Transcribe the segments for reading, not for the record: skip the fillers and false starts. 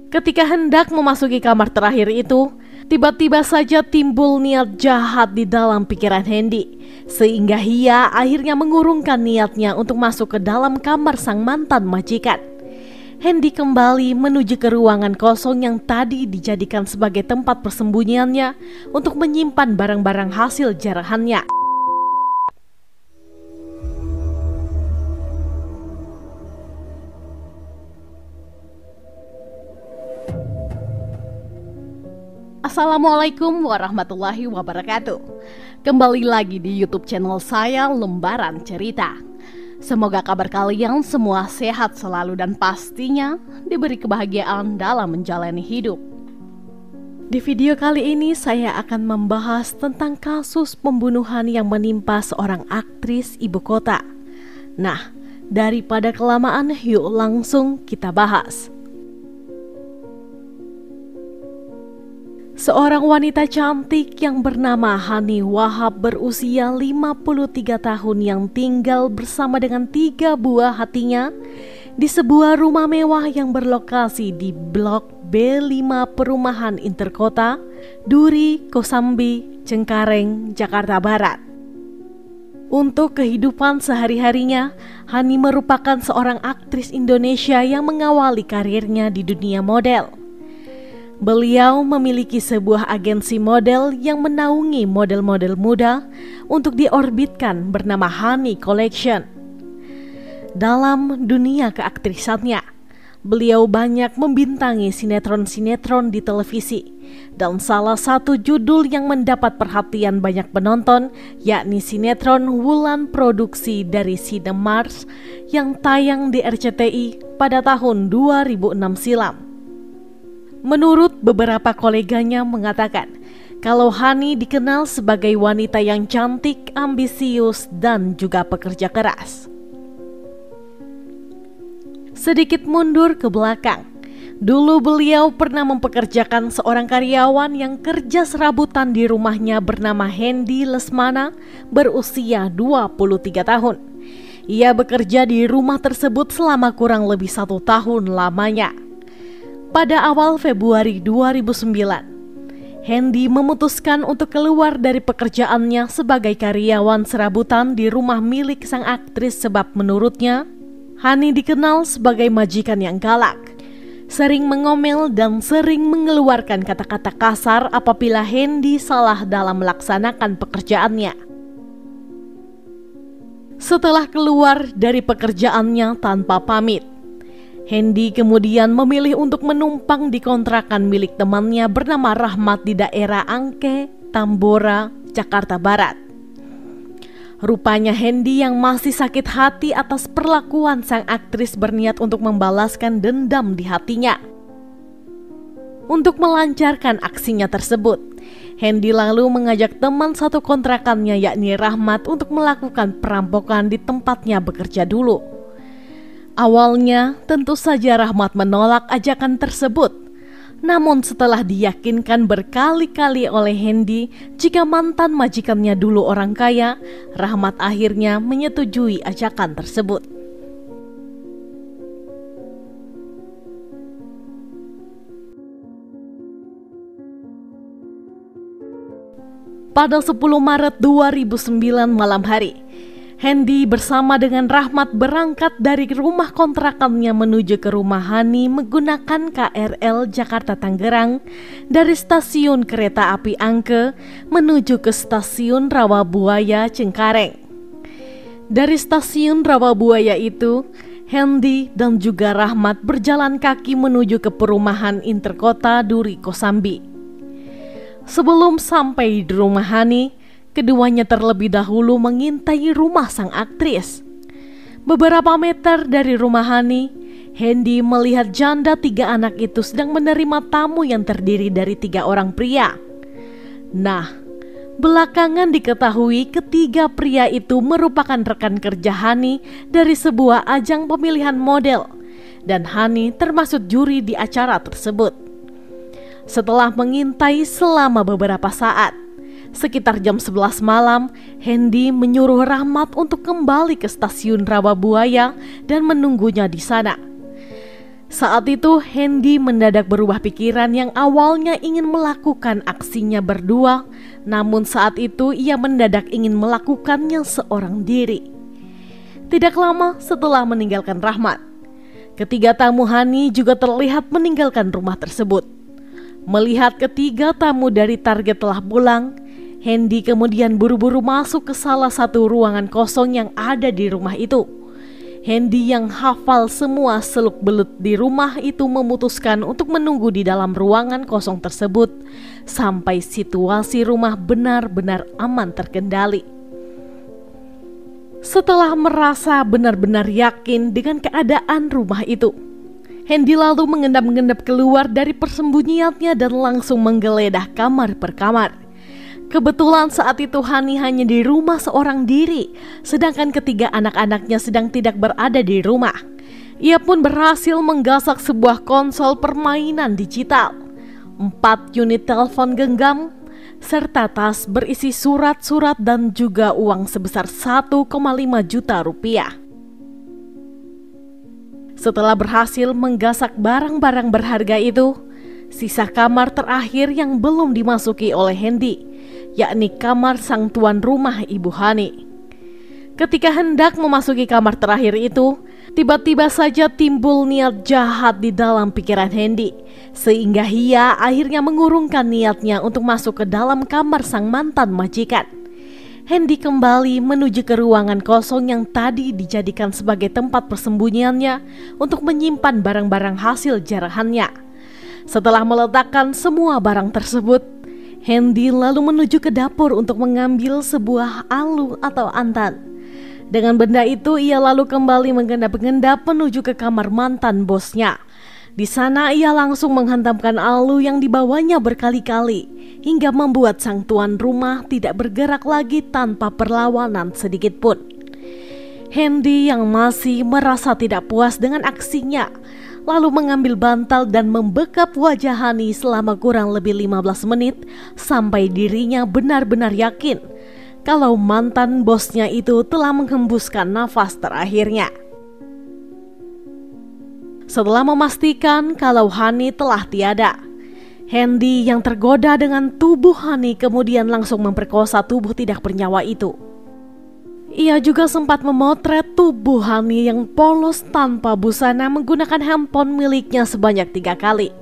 Ketika hendak memasuki kamar terakhir itu, tiba-tiba saja timbul niat jahat di dalam pikiran Hendy, sehingga ia akhirnya mengurungkan niatnya untuk masuk ke dalam kamar sang mantan majikan. Hendy kembali menuju ke ruangan kosong yang tadi dijadikan sebagai tempat persembunyiannya untuk menyimpan barang-barang hasil jarahannya. Assalamualaikum warahmatullahi wabarakatuh. Kembali lagi di YouTube channel saya, Lembaran Cerita. Semoga kabar kalian semua sehat selalu dan pastinya diberi kebahagiaan dalam menjalani hidup. Di video kali ini saya akan membahas tentang kasus pembunuhan yang menimpa seorang aktris ibu kota. Nah, daripada kelamaan, yuk langsung kita bahas. Seorang wanita cantik yang bernama Hani Wahab berusia 53 tahun yang tinggal bersama dengan 3 buah hatinya di sebuah rumah mewah yang berlokasi di Blok B5 Perumahan Interkota, Duri, Kosambi, Cengkareng, Jakarta Barat. Untuk kehidupan sehari-harinya, Hani merupakan seorang aktris Indonesia yang mengawali karirnya di dunia model. Beliau memiliki sebuah agensi model yang menaungi model-model muda untuk diorbitkan bernama Hani Collection. Dalam dunia keaktrisannya, beliau banyak membintangi sinetron-sinetron di televisi, dan salah satu judul yang mendapat perhatian banyak penonton yakni sinetron Wulan produksi dari Sinemars yang tayang di RCTI pada tahun 2006 silam. Menurut beberapa koleganya mengatakan kalau Hani dikenal sebagai wanita yang cantik, ambisius, dan juga pekerja keras. Sedikit mundur ke belakang, dulu beliau pernah mempekerjakan seorang karyawan yang kerja serabutan di rumahnya bernama Hendy Lesmana berusia 23 tahun. Ia bekerja di rumah tersebut selama kurang lebih 1 tahun lamanya. Pada awal Februari 2009, Hendy memutuskan untuk keluar dari pekerjaannya sebagai karyawan serabutan di rumah milik sang aktris sebab menurutnya, Hani dikenal sebagai majikan yang galak, sering mengomel dan sering mengeluarkan kata-kata kasar apabila Hendy salah dalam melaksanakan pekerjaannya. Setelah keluar dari pekerjaannya tanpa pamit, Hendy kemudian memilih untuk menumpang di kontrakan milik temannya bernama Rahmat di daerah Angke, Tambora, Jakarta Barat. Rupanya Hendy yang masih sakit hati atas perlakuan sang aktris berniat untuk membalaskan dendam di hatinya. Untuk melancarkan aksinya tersebut, Hendy lalu mengajak teman satu kontrakannya yakni Rahmat untuk melakukan perampokan di tempatnya bekerja dulu. Awalnya tentu saja Rahmat menolak ajakan tersebut. Namun setelah diyakinkan berkali-kali oleh Hendy jika mantan majikannya dulu orang kaya, Rahmat akhirnya menyetujui ajakan tersebut. Pada 10 Maret 2009 malam hari, Hendy bersama dengan Rahmat berangkat dari rumah kontrakannya menuju ke rumah Hani menggunakan KRL Jakarta-Tangerang dari stasiun kereta api Angke menuju ke stasiun Rawabuaya Cengkareng. Dari stasiun Rawabuaya itu, Hendy dan juga Rahmat berjalan kaki menuju ke perumahan Interkota Duri Kosambi. Sebelum sampai di rumah Hani, keduanya terlebih dahulu mengintai rumah sang aktris. Beberapa meter dari rumah Hani, Hendy melihat janda 3 anak itu sedang menerima tamu yang terdiri dari 3 orang pria. Nah, belakangan diketahui ketiga pria itu merupakan rekan kerja Hani dari sebuah ajang pemilihan model, dan Hani termasuk juri di acara tersebut. Setelah mengintai selama beberapa saat, sekitar jam 11 malam, Hendy menyuruh Rahmat untuk kembali ke stasiun Rawabuaya dan menunggunya di sana. Saat itu Hendy mendadak berubah pikiran yang awalnya ingin melakukan aksinya berdua, namun saat itu ia mendadak ingin melakukannya seorang diri. Tidak lama setelah meninggalkan Rahmat, ketiga tamu Hani juga terlihat meninggalkan rumah tersebut. Melihat ketiga tamu dari target telah pulang, Hendy kemudian buru-buru masuk ke salah satu ruangan kosong yang ada di rumah itu. Hendy yang hafal semua seluk-beluk di rumah itu memutuskan untuk menunggu di dalam ruangan kosong tersebut sampai situasi rumah benar-benar aman terkendali. Setelah merasa benar-benar yakin dengan keadaan rumah itu, Hendy lalu mengendap-endap keluar dari persembunyiannya dan langsung menggeledah kamar per kamar. Kebetulan saat itu Hani hanya di rumah seorang diri, sedangkan ketiga anak-anaknya sedang tidak berada di rumah. Ia pun berhasil menggasak sebuah konsol permainan digital, 4 unit telepon genggam, serta tas berisi surat-surat dan juga uang sebesar 1,5 juta rupiah. Setelah berhasil menggasak barang-barang berharga itu, sisa kamar terakhir yang belum dimasuki oleh Hendy, yakni kamar sang tuan rumah Ibu Hani. Ketika hendak memasuki kamar terakhir itu, tiba-tiba saja timbul niat jahat di dalam pikiran Hendy, sehingga ia akhirnya mengurungkan niatnya untuk masuk ke dalam kamar sang mantan majikan. Hendy kembali menuju ke ruangan kosong yang tadi dijadikan sebagai tempat persembunyiannya untuk menyimpan barang-barang hasil jarahannya. Setelah meletakkan semua barang tersebut, Hendy lalu menuju ke dapur untuk mengambil sebuah alu atau antan. Dengan benda itu ia lalu kembali mengendap-endap menuju ke kamar mantan bosnya. Di sana ia langsung menghantamkan alu yang dibawanya berkali-kali hingga membuat sang tuan rumah tidak bergerak lagi tanpa perlawanan sedikit pun. Hendy yang masih merasa tidak puas dengan aksinya lalu mengambil bantal dan membekap wajah Hani selama kurang lebih 15 menit sampai dirinya benar-benar yakin kalau mantan bosnya itu telah menghembuskan nafas terakhirnya. Setelah memastikan kalau Hani telah tiada, Hendy yang tergoda dengan tubuh Hani kemudian langsung memperkosa tubuh tidak bernyawa itu. Ia juga sempat memotret tubuh Hani yang polos tanpa busana menggunakan handphone miliknya sebanyak 3 kali.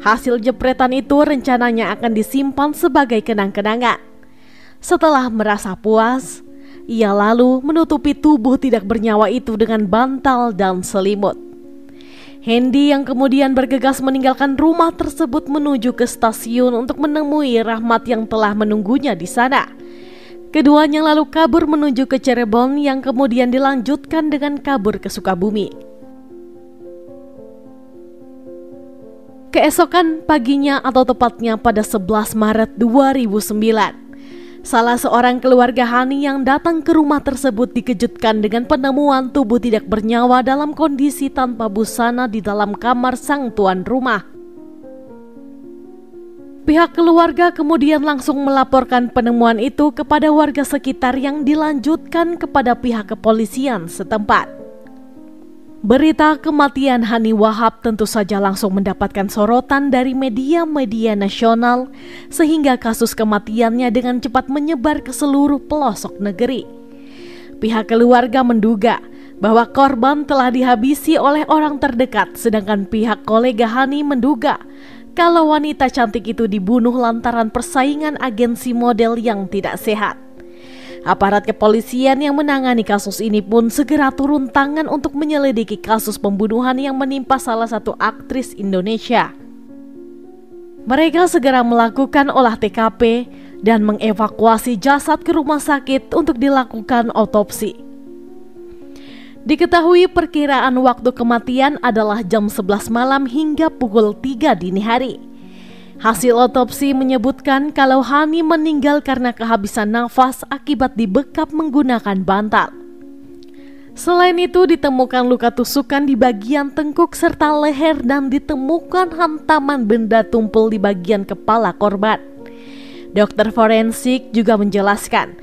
Hasil jepretan itu rencananya akan disimpan sebagai kenang-kenangan. Setelah merasa puas, ia lalu menutupi tubuh tidak bernyawa itu dengan bantal dan selimut. Hendy yang kemudian bergegas meninggalkan rumah tersebut menuju ke stasiun untuk menemui Rahmat yang telah menunggunya di sana. Keduanya lalu kabur menuju ke Cirebon yang kemudian dilanjutkan dengan kabur ke Sukabumi. Keesokan paginya atau tepatnya pada 11 Maret 2009, salah seorang keluarga Hani yang datang ke rumah tersebut dikejutkan dengan penemuan tubuh tidak bernyawa dalam kondisi tanpa busana di dalam kamar sang tuan rumah. Pihak keluarga kemudian langsung melaporkan penemuan itu kepada warga sekitar yang dilanjutkan kepada pihak kepolisian setempat. Berita kematian Hani Wahab tentu saja langsung mendapatkan sorotan dari media-media nasional sehingga kasus kematiannya dengan cepat menyebar ke seluruh pelosok negeri. Pihak keluarga menduga bahwa korban telah dihabisi oleh orang terdekat, sedangkan pihak kolega Hani menduga kalau wanita cantik itu dibunuh lantaran persaingan agensi model yang tidak sehat. Aparat kepolisian yang menangani kasus ini pun segera turun tangan untuk menyelidiki kasus pembunuhan yang menimpa salah satu aktris Indonesia. Mereka segera melakukan olah TKP dan mengevakuasi jasad ke rumah sakit untuk dilakukan otopsi. Diketahui perkiraan waktu kematian adalah jam 11 malam hingga pukul 3 dini hari. Hasil otopsi menyebutkan kalau Hani meninggal karena kehabisan nafas akibat dibekap menggunakan bantal. Selain itu ditemukan luka tusukan di bagian tengkuk serta leher dan ditemukan hantaman benda tumpul di bagian kepala korban. Dokter forensik juga menjelaskan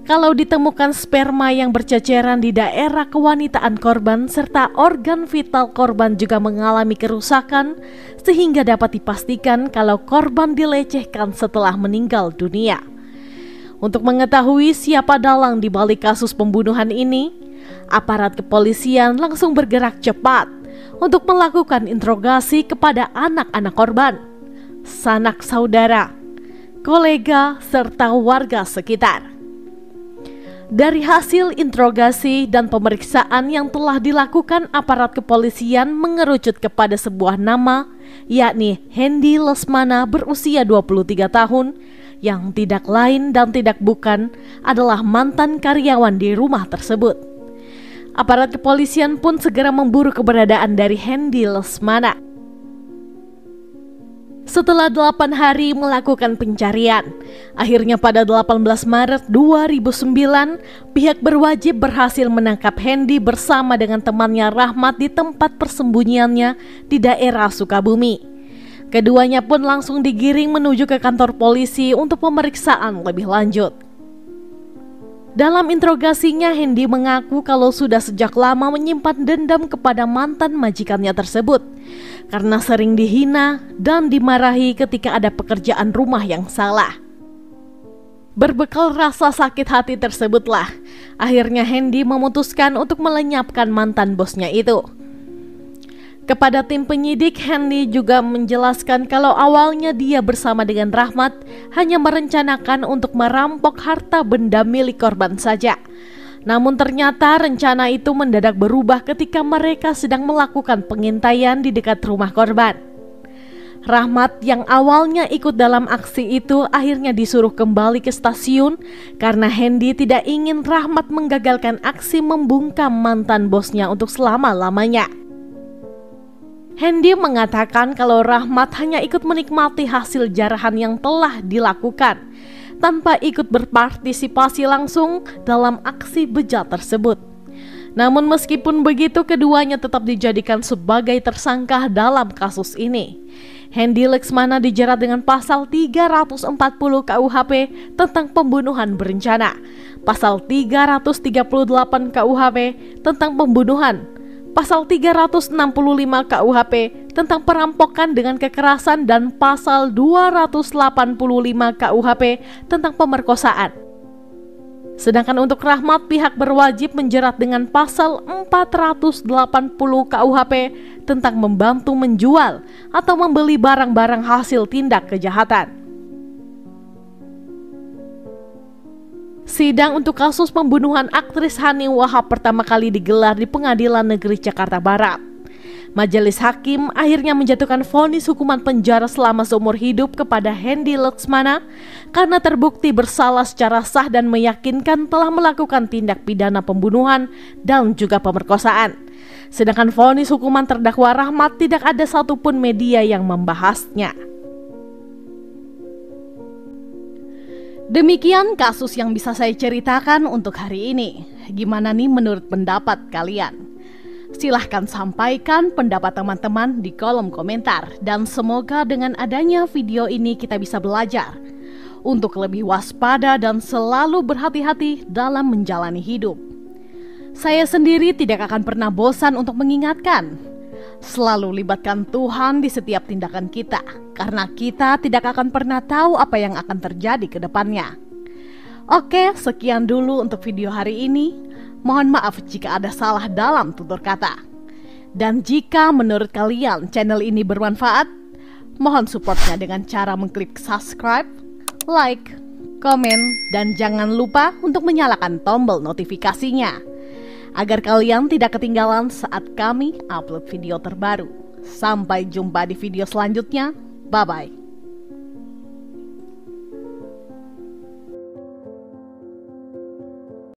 kalau ditemukan sperma yang berceceran di daerah kewanitaan korban serta organ vital korban juga mengalami kerusakan sehingga dapat dipastikan kalau korban dilecehkan setelah meninggal dunia. Untuk mengetahui siapa dalang di balik kasus pembunuhan ini, aparat kepolisian langsung bergerak cepat untuk melakukan interogasi kepada anak-anak korban, sanak saudara, kolega, serta warga sekitar. Dari hasil interogasi dan pemeriksaan yang telah dilakukan aparat kepolisian mengerucut kepada sebuah nama, yakni Hendy Lesmana berusia 23 tahun, yang tidak lain dan tidak bukan adalah mantan karyawan di rumah tersebut. Aparat kepolisian pun segera memburu keberadaan dari Hendy Lesmana. Setelah 8 hari melakukan pencarian, akhirnya pada 18 Maret 2009, pihak berwajib berhasil menangkap Hendy bersama dengan temannya Rahmat di tempat persembunyiannya di daerah Sukabumi. Keduanya pun langsung digiring menuju ke kantor polisi untuk pemeriksaan lebih lanjut. Dalam interogasinya, Hendy mengaku kalau sudah sejak lama menyimpan dendam kepada mantan majikannya tersebut karena sering dihina dan dimarahi ketika ada pekerjaan rumah yang salah. Berbekal rasa sakit hati tersebutlah, akhirnya Hendy memutuskan untuk melenyapkan mantan bosnya itu. Kepada tim penyidik, Hendy juga menjelaskan kalau awalnya dia bersama dengan Rahmat hanya merencanakan untuk merampok harta benda milik korban saja. Namun ternyata rencana itu mendadak berubah ketika mereka sedang melakukan pengintaian di dekat rumah korban. Rahmat yang awalnya ikut dalam aksi itu akhirnya disuruh kembali ke stasiun karena Hendy tidak ingin Rahmat menggagalkan aksi membungkam mantan bosnya untuk selama-lamanya. Hendy mengatakan kalau Rahmat hanya ikut menikmati hasil jarahan yang telah dilakukan tanpa ikut berpartisipasi langsung dalam aksi bejat tersebut. Namun meskipun begitu, keduanya tetap dijadikan sebagai tersangka dalam kasus ini. Hendy Lesmana dijerat dengan pasal 340 KUHP tentang pembunuhan berencana, pasal 338 KUHP tentang pembunuhan, pasal 365 KUHP tentang perampokan dengan kekerasan, dan pasal 285 KUHP tentang pemerkosaan. Sedangkan untuk Rahmat, pihak berwajib menjerat dengan pasal 480 KUHP tentang membantu menjual atau membeli barang-barang hasil tindak kejahatan. Sidang untuk kasus pembunuhan aktris Hani Wahab pertama kali digelar di Pengadilan Negeri Jakarta Barat. Majelis hakim akhirnya menjatuhkan vonis hukuman penjara selama seumur hidup kepada Hendy Lesmana karena terbukti bersalah secara sah dan meyakinkan telah melakukan tindak pidana pembunuhan dan juga pemerkosaan. Sedangkan vonis hukuman terdakwa Rahmat tidak ada satupun media yang membahasnya. Demikian kasus yang bisa saya ceritakan untuk hari ini. Gimana nih menurut pendapat kalian? Silahkan sampaikan pendapat teman-teman di kolom komentar. Dan semoga dengan adanya video ini kita bisa belajar untuk lebih waspada dan selalu berhati-hati dalam menjalani hidup. Saya sendiri tidak akan pernah bosan untuk mengingatkan, selalu libatkan Tuhan di setiap tindakan kita, karena kita tidak akan pernah tahu apa yang akan terjadi ke depannya. Oke, sekian dulu untuk video hari ini. Mohon maaf jika ada salah dalam tutur kata. Dan jika menurut kalian channel ini bermanfaat, mohon supportnya dengan cara mengklik subscribe, like, komen, dan jangan lupa untuk menyalakan tombol notifikasinya agar kalian tidak ketinggalan saat kami upload video terbaru. Sampai jumpa di video selanjutnya. Bye-bye.